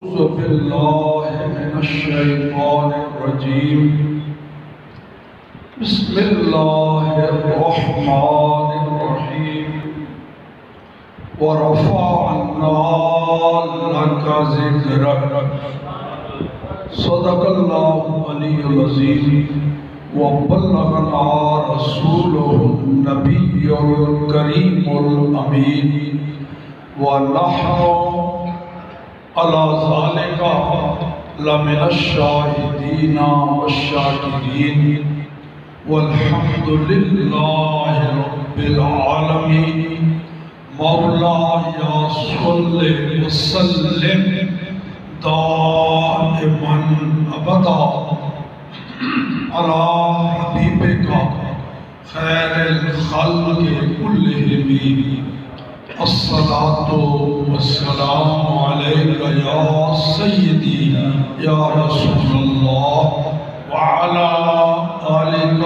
أعوذ بالله من الشيطان الرجيم. بسم الله الرحمن الرحيم. ورفعنا لك ذكرك. صدق الله العلي العظيم. وبلغنا رسوله النبي الكريم الأمين. ونحن على ذلك لمن الشاهدين والشاكرين. والحمد لله رب العالمين. مولاي صل وسلم دائما أبدا على حبيبك خير الخلق كلهم. الصلاة والسلام عليك يا سيدي يا رسول الله وعلى آلك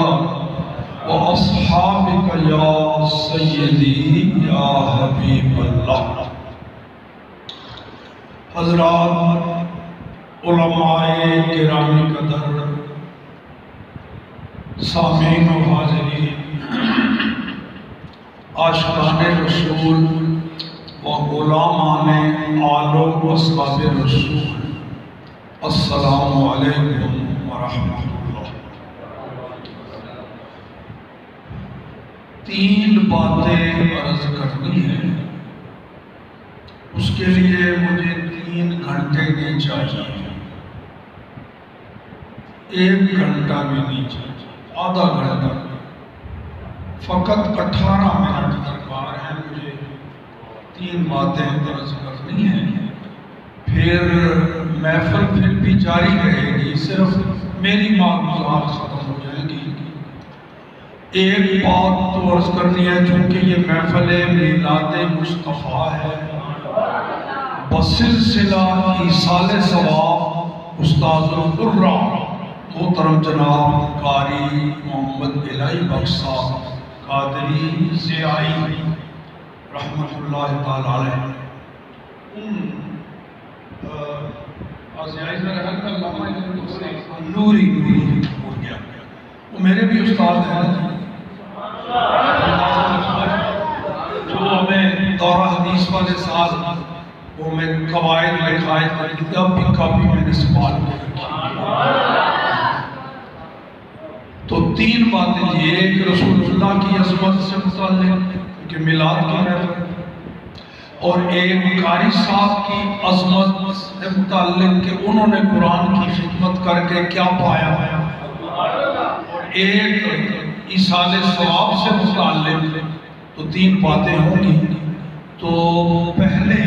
وأصحابك يا سيدي يا حبيب الله. حضرات علماء کرام قدر، سامعین و حاضرین، عاشقان رسول و غلامان آل و اصحاب رسول، السلام علیکم ورحمۃ اللہ۔ تین باتیں عرض کرنی ہیں، اس کے لیے مجھے 3 گھنٹے نہیں چاہیے، 1 گھنٹہ بھی نہیں چاہیے، آدھا گھنٹہ، فقط 18 منٹ درکار ہے۔ مجھے 3 باتیں عرض کرنی ہیں، پھر محفل پھر بھی جاری رہے گی، صرف میری معلومات ختم ہو جائیں گی۔ ایک بات تو عرض کرنی ہے، چونکہ یہ محفل میلاد مصطفیٰ ہے، بسلسلہ ایصال ثواب استاذ القرہ محترم جناب قاری محمد الہی بخش صاحب قادری زیائی رحمت اللہ تعالی علیہ، نوری ہو گیا، وہ میرے بھی استاد ہیں جو ہمیں دورہ حدیث والے سال وہ میں قواعد لکھائے تھے، اب بھی کافی میں نے سوال تو 3 باتیں یہ، ایک رسول اللہ کی عظمت سے متعلق کہ میلاد کی محفل، اور ایک قاری صاحب کی عظمت سے متعلق کہ انہوں نے قرآن کی خدمت کر کے کیا پایا، اور ایک ایصال ثواب سے متعلق، تو 3 باتیں ہوں گی۔ تو پہلے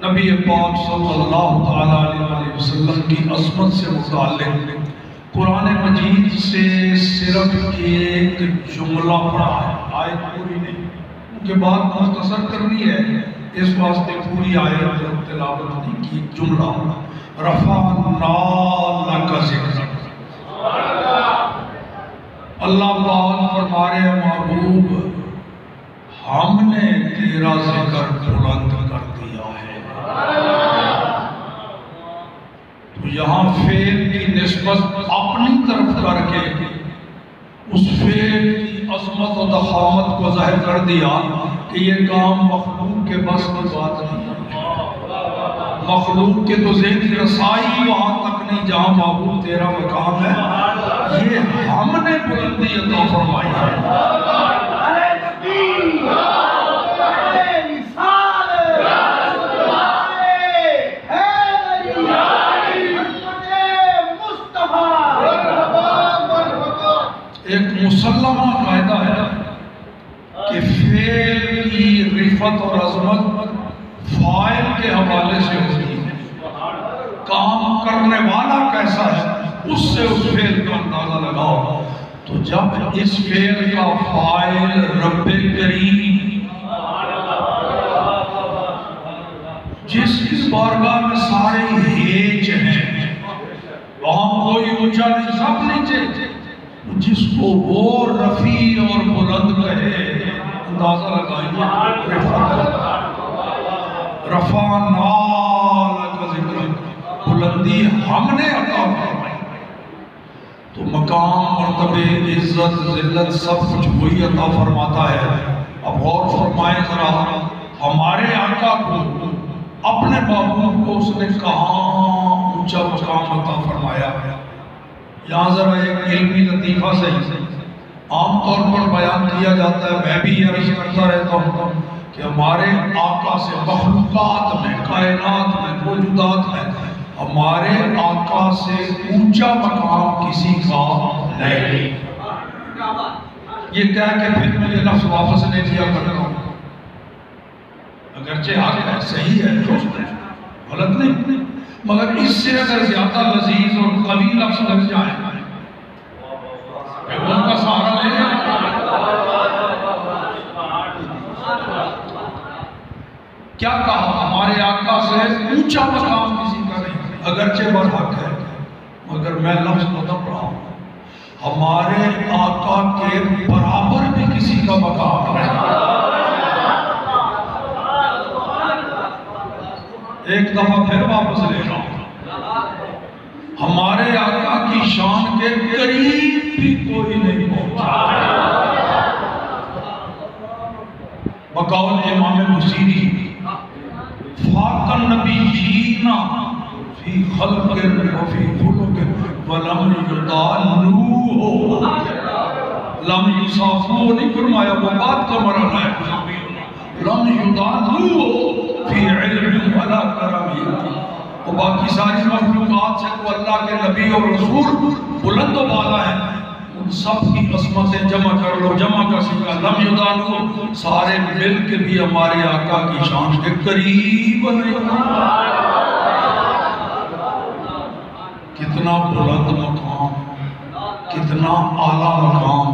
نبی پاک صلی اللہ علیہ وسلم کی عظمت سے متعلق قرآن مجید سے صرف ایک جملہ پڑھا ہے، آیت پوری نہیں، ان کے بعد مختصر کرنی ہے، اس واسطے پوری آیت تلاوت نہیں کی، جملہ رفعنا لک ذکرک۔ اللہ پاک فرما رہے ہیں محبوب، ہم نے تیرا ذکر بلند کر دیا ہے۔ تو یہاں فعل کی نسبت اپنی طرف کر کے اس فعل کی عظمت و ضخامت کو ظاہر کر دیا کہ یہ کام مخلوق کے بس کی بات نہیں ہے، مخلوق کے تو ذہن رسائی وہاں تک نہیں جہاں محبوب تیرا مقام ہے، یہ ہم نے بلندی عطا فرمائی ہے۔ ایک مسلمہ قاعدہ ہے کہ فعل کی رفعت اور عظمت فاعل کے حوالے سے ہوتی ہے، کام کرنے والا کیسا ہے اس سے اس فعل کا اندازہ لگاؤ۔ تو جب اس فعل کا فاعل رب کریم، جس کی بارگاہ میں سارے ہیچ ہیں، وہاں کوئی اونچا نہیں، سب نیچے، جس کو وہ رفیع اور بلند کہے، اندازہ لگائیے، رفعنا لک ہم نے عطا فرمائی۔ تو مقام، مرتبے، عزت، ذلت سب کچھ وہی عطا فرماتا ہے۔ اب غور فرمائیں ذرا، ہمارے آقا کو اپنے محبوب کو اس نے کہاں اونچا مقام عطا فرمایا۔ یہاں ذرا ایک علمی لطیفہ سے عام طور پر بیان کیا جاتا ہے، میں بھی یہ عرض کرتا رہتا ہوں کہ ہمارے آقا سے مخلوقات میں، کائنات میں، موجودات میں ہمارے آقا سے اونچا مقام کسی کا نہیں۔ یہ کہہ کے پھر میں یہ لفظ واپس لے لیا کرتا ہوں، اگرچہ حق ہے، صحیح ہے، درست ہے، غلط نہیں، مگر اس سے اگر زیادہ لذیذ اور قوی لفظ لگ جائے ان کا سہارا لے لیں۔ کیا کہا؟ ہمارے آقا سے اونچا مقام کسی کا نہیں، اگرچہ برحق ہے، مگر میں لفظ بدل رہا ہوں، ہمارے آقا کے برابر بھی کسی کا مقام نہیں۔ ایک دفعہ پھر واپس لے رہا ہوں، ہمارے آقا کی شان کے قریب بھی کوئی نہیں پہنچا۔ بقول امام بصیری، فاق النبیین فی خلق وفی خلق ولم یضالوہ، لم یصافوہ نہیں فرمایا، وہ بات کا مرحلہ ہے، لم یضالوہ فی علم ولا کرم، اور باقی ساری مخلوقات سے تو اللہ کے نبی اور رسول بلند و بالا ہیں، ان سب کی عظمتیں جمع کر لو، جمع کا سکا لم یضالوہ، سارے مل کے بھی ہمارے آقا کی شان کے قریب نہیں۔ کتنا بلند مقام، کتنا اعلیٰ مقام،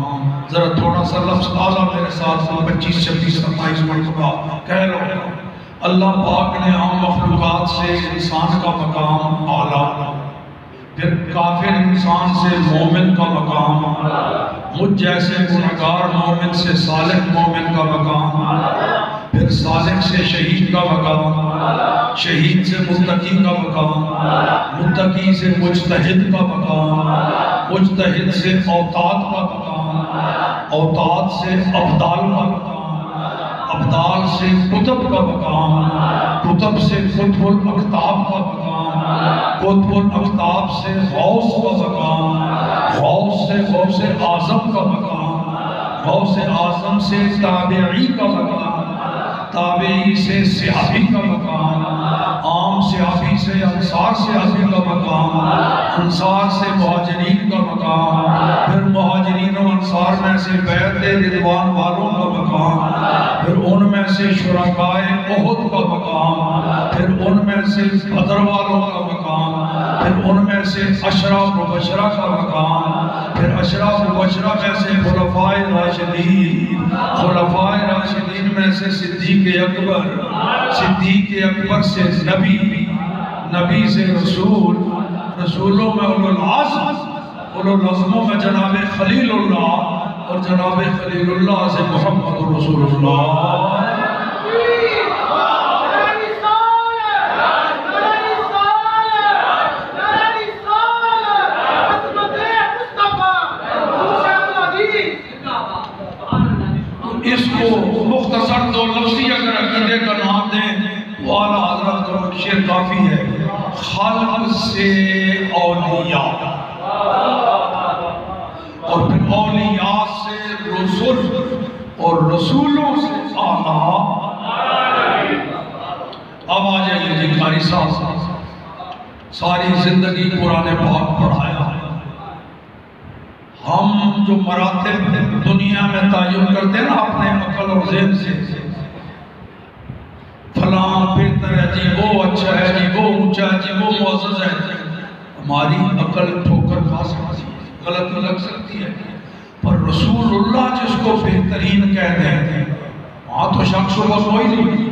ذرا تھوڑا سا لفظ اعلیٰ میرے ساتھ 25 26 27 مرتبہ کہہ لو۔ اللہ پاک نے عام مخلوقات سے انسان کا مقام اعلیٰ، پھر کافر انسان سے مومن کا مقام، مجھ جیسے گنہگار مومن سے صالح مومن کا مقام، پھر صالح سے شہید کا مقام، شہید سے متقی کا مقام، متقی سے مجتہد کا مقام، مجتہد سے اوتاد کا مقام، اوتاد سے ابدال کا مقام، ابدال سے قطب کا مقام، قطب سے قطب الاقطاب کا مقام، قطب الاقطاب سے غوث کا مقام، غوث سے غوث اعظم کا مقام، غوث اعظم سے تابعی کا مقام، تابعی سے صحابی کا مقام، عام صحابی سے انصار صحابی کا مقام، انصار سے مہاجرین کا مقام، پھر مہاجرین و انصار میں سے بیعت رضوان والوں کا مقام، پھر ان میں سے شرکائے احد کا مقام، پھر ان میں سے بدر والوں کا مقام، پھر ان میں سے عشرہ مبشرہ کا مقام، پھر عشرہ مبشرہ میں سے خلفائے راشدین، خلفائے راشدین میں سے صدیق اکبر، صدیق اکبر سے نبی، نبی سے رسول، رسولوں میں اولو العزم، اولو العزموں میں جناب خلیل اللہ، اور جناب خلیل اللہ سے محمد رسول اللہ۔ اس کو مختصر دو لفظی اگر عقیدے کا نام دیں وہ اعلیٰ حضرت کا شعر کافی ہے، خلق سے اولیاء، اور پھر اولیاء سے رسول، اور رسولوں سے اعلیٰ۔ اب آ جائیے جی قاری صاحب، ساری زندگی قرآن پاک پڑھایا، ہم جو مراتب دنیا میں تعین کرتے ہیں نا اپنے عقل اور ذہن سے، فلاں بہتر ہے جی، وہ اچھا ہے جی، وہ اونچا ہے جی، وہ معزز ہے، ہماری عقل ٹھوکر کھا سکتی ہے، غلط لگ سکتی ہے، پر رسول اللہ جس کو بہترین کہتے ہیں وہاں تو شک شبہ کوئی نہیں۔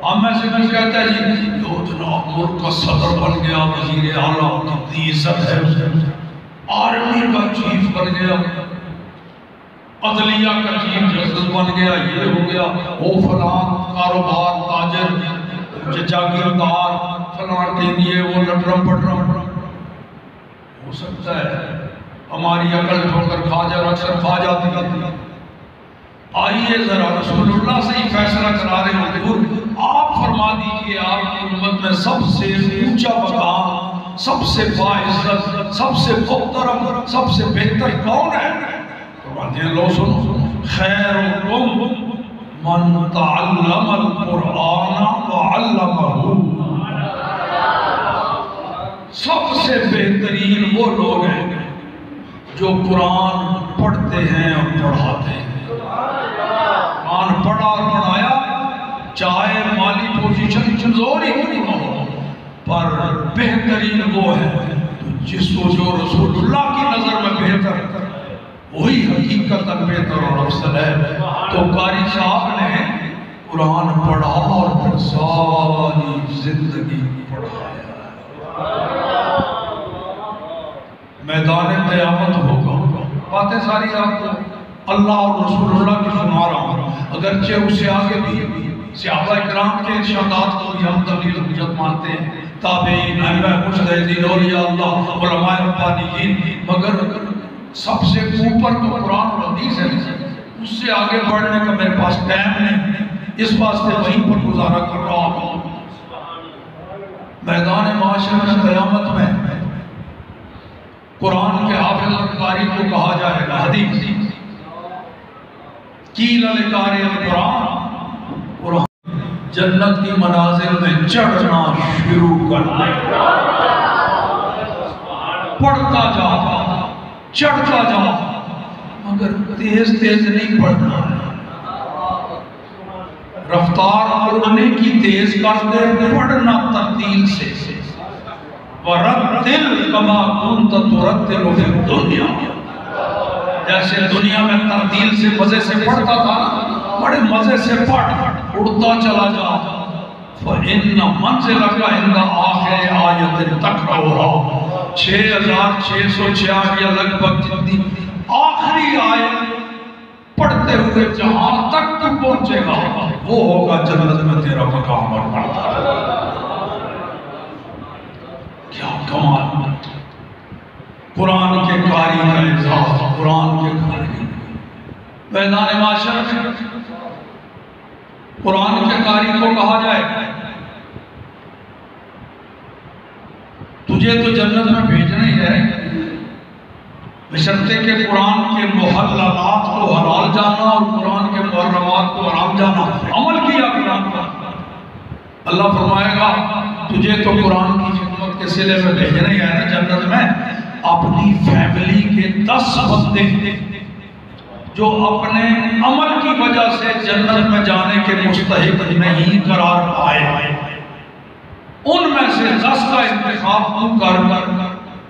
ہم میں سے کوئی کہتا ہے جی جو جناب ملک کا صدر بن گیا، وزیر اعلیٰ، کتنی عزت ہے اسے، آرمی کا چیف بن گیا، عدلیہ کا چیف جسٹس بن گیا، یہ ہو گیا، وہ فلان کاروبار تاجر جاگیردار فلان دیں گے وہ لٹرم پٹرم ہو سکتا ہے ہماری عقل ٹھو کر اکثر کھا جاتی ہے۔ آئیے ذرا رسول اللہ سے ہی فیصلہ کرا رہے ہیں حضور آپ فرما دیجئے آپ کی امت میں سب سے اونچا مقام، سب سے باعزت، سب سے محترم، سب سے بہتر کون ہے؟ فرماتے ہیں لو سنو خیرکم من تعلم القرآن وعلمہ، سب سے بہترین وہ لوگ ہیں جو قرآن پڑھتے ہیں اور پڑھاتے ہیں۔ قرآن پڑھا اور پڑھایا، چاہے مالی پوزیشن کمزوری نہ ہو، پر بہترین وہ ہے جس کو جو رسول اللہ کی نظر میں بہتر وہی حقیقت بہتر اور افضل ہے۔ تو قاری صاحب نے قرآن پڑھا اور پھر ساری زندگی پڑھایا۔ میدان قیامت ہوگا، باتیں ساری آپ کو اللہ اور رسول اللہ کی سنا رہا ہوں، اگرچہ اس سے آگے بھی صحابہ کرام کے ارشادات کو بھی ہم دلیل حجت مانتے ہیں، تابعین، ائمہ مجتہدین، اولیاء اللہ، علماء ربانیین، مگر سب سے اوپر تو قرآن اور حدیث ہے، اس سے آگے بڑھنے کا میرے پاس ٹائم نہیں، اس واسطے وہیں پر گزارا کر رہا ہوں۔ میدان معاشر میں قیامت میں قرآن کے حافظ اور قاری کو کہا جائے گا حدیث قیل لقاری القرآن، جنت کی منازل میں چڑھنا شروع کر دے، پڑھتا جا چڑھتا جا، مگر تیز تیز نہیں پڑھنا، رفتار پڑھنے کی تیز کر دے، پڑھنا ترتیل سے، وَرَتِّلْ كَمَا كُنْتَ تُرَتِّلُ فِي الدُّنْيَا، جیسے دنیا میں ترتیل سے مزے سے پڑھتا تھا، بڑے مزے سے پڑھ، اڑتا چلا جا، فَإِنَّ مَنْزِلَكَ عِنْدَ آخِرِ آیَةٍ تَقْرَؤُهَا، 6666 یا لگ بھگ جتنی آخری آیت پڑھتے ہوئے جہاں تک تو پہنچے گا وہ ہوگا جنت میں تیرا مقام اور مرتبہ۔ کیا کمال قرآن کے قاری کا اعزاز، قرآن کے قاری میدان معاشر میں قرآن کے قاری کو کہا جائے تجھے تو جنت میں بھیجنا ہی ہے، بشرطے کہ قرآن کے محللات کو حلال جانا اور قرآن کے محرمات کو حرام جانا، عمل کیا قرآن پر۔ اللہ فرمائے گا تجھے تو قرآن کی خدمت کے صلے میں بھیجنا ہی ہے نا جنت میں، اپنی فیملی کے 10 بندے جو اپنے عمل کی وجہ سے جنت میں جانے کے مستحق نہیں قرار پائے، ان میں سے 10 کا انتخاب تو کر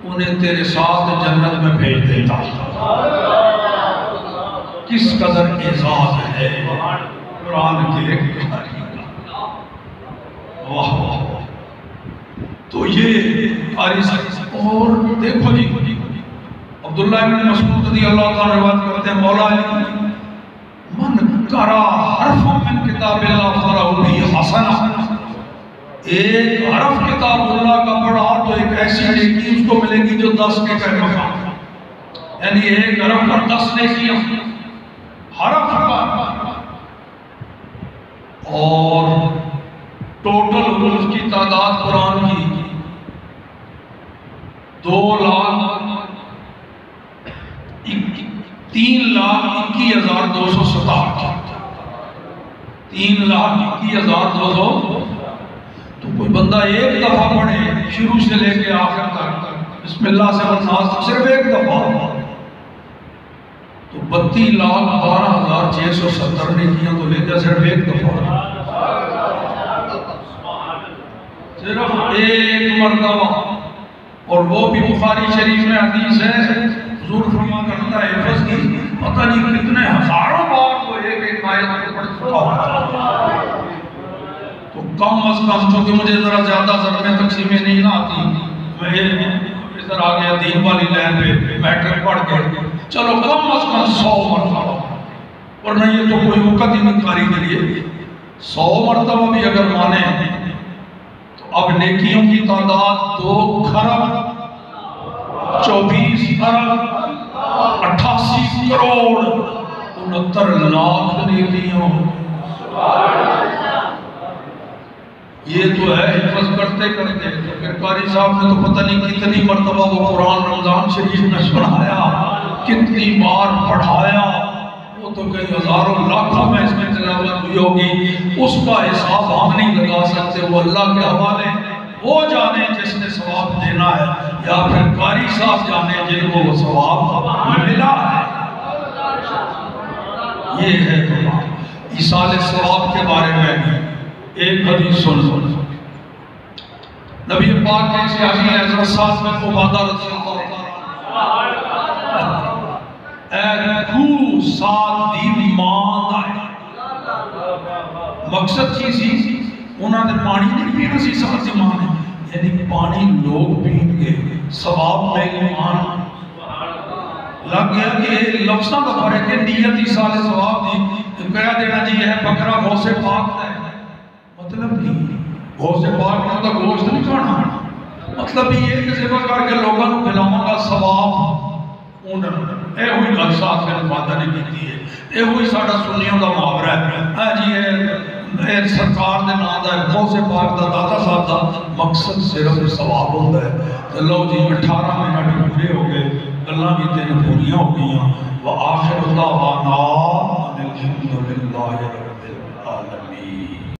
انہیں تیرے ساتھ جنت میں بھیج دیتا۔ کس قدر اعزاز ہے قرآن کے قاری کا، واہ واہ۔ تو یہ قاری اور دیکھو جی عبداللہ بن مسعود رضی اللہ تعالیٰ روایت کرتے ہیں مولا علی من قرأ حرفا من کتاب اللہ فلہ بہ حسنہ، ایک حرف کتاب اللہ کا پڑھا تو ایک ایسی نیکی اس کو ملے گی جو 10 کے کہنے کا، یعنی ایک حرف پر 10 نیکیاں حرف پر، اور ٹوٹل حروف کی تعداد قرآن کی 3,21,267، 3,21,200۔ تو کوئی بندہ ایک دفعہ پڑھے شروع سے لے کے آخر تک بسم اللہ سے والناس تک صرف ایک دفعہ، تو 32,12,670 نیکیاں تو لے جا صرف ایک دفعہ، صرف ایک مرتبہ۔ اور وہ بھی بخاری شریف میں حدیث ہے، حضور فرما کرتا ہے حفظ کی پتہ نہیں کتنے ہزاروں بار وہ ایک آیت کو پڑھ چکا ہوتا، تو کم از کم چونکہ مجھے ذرا زیادہ ضربیں تقسیمیں نہیں نہ آتی، میں ادھر آ گیا دین والی لائن پہ میٹرک پڑھ کے، چلو کم از کم 100 مرتبہ، ورنہ یہ تو کوئی وقت ہی نہیں قاری کے لیے 100 مرتبہ بھی اگر مانے اب نیکیوں کی تعداد 2 کھرب 24 ارب 88 کروڑ 69 لاکھ نیکیوں. یہ تو ہے حفظ کرتے کرتے. پھر قاری صاحب نے تو پتہ نہیں کتنی مرتبہ وہ قرآن رمضان شریف میں سنایا، کتنی بار پڑھایا. وہ تو کئی ہزاروں لاکھوں میں اس میں تلاوت ہوئی ہوگی، اس کا حساب ہم نہیں لگا سکتے. وہ اللہ کے حوالے، وہ جانے جس نے ثواب دینا ہے، یا پھر قاری صاحب جانے جن کو وہ ثواب ملا ہے. یہ ہے تو بات. ایصال ثواب کے بارے میں ایک حدیث سن لو. نبی پاک کے صحابی حضرت سعد بن عبادہ رضی اللہ عنہ اے کو سعد دی مان آئے. مقصد کی سی انہوں نے پانی نہیں پینا سی سعد دی مان ہے، یعنی پانی لوگ پین گے ثواب میں ایمان لگ گیا کہ لفظاں کا فرق ہے. نیت ایصال ثواب دی کہہ دینا جی یہ بکرا غوث پاک ہے، مطلب نہیں غوث پاک نے تو گوشت نہیں کھانا، مطلب یہ کہ ذبح کر کے لوگوں کو کھلاؤں گا ثواب. اے ہوئی گل صاحب نے وعدہ نہیں کیتی ہے، اے ہوئی ساڈا سنیوں دا محاورہ ہے. ہاں جی اے سرکار دے نام دا غوث پاک دا داتا صاحب دا مقصد صرف ثواب ہوندا ہے. لو جی 18 منٹ پورے ہو گئے، گلاں بھی 3 پوریاں ہو گئیاں. وآخر دعوانا الحمد للہ رب العالمین.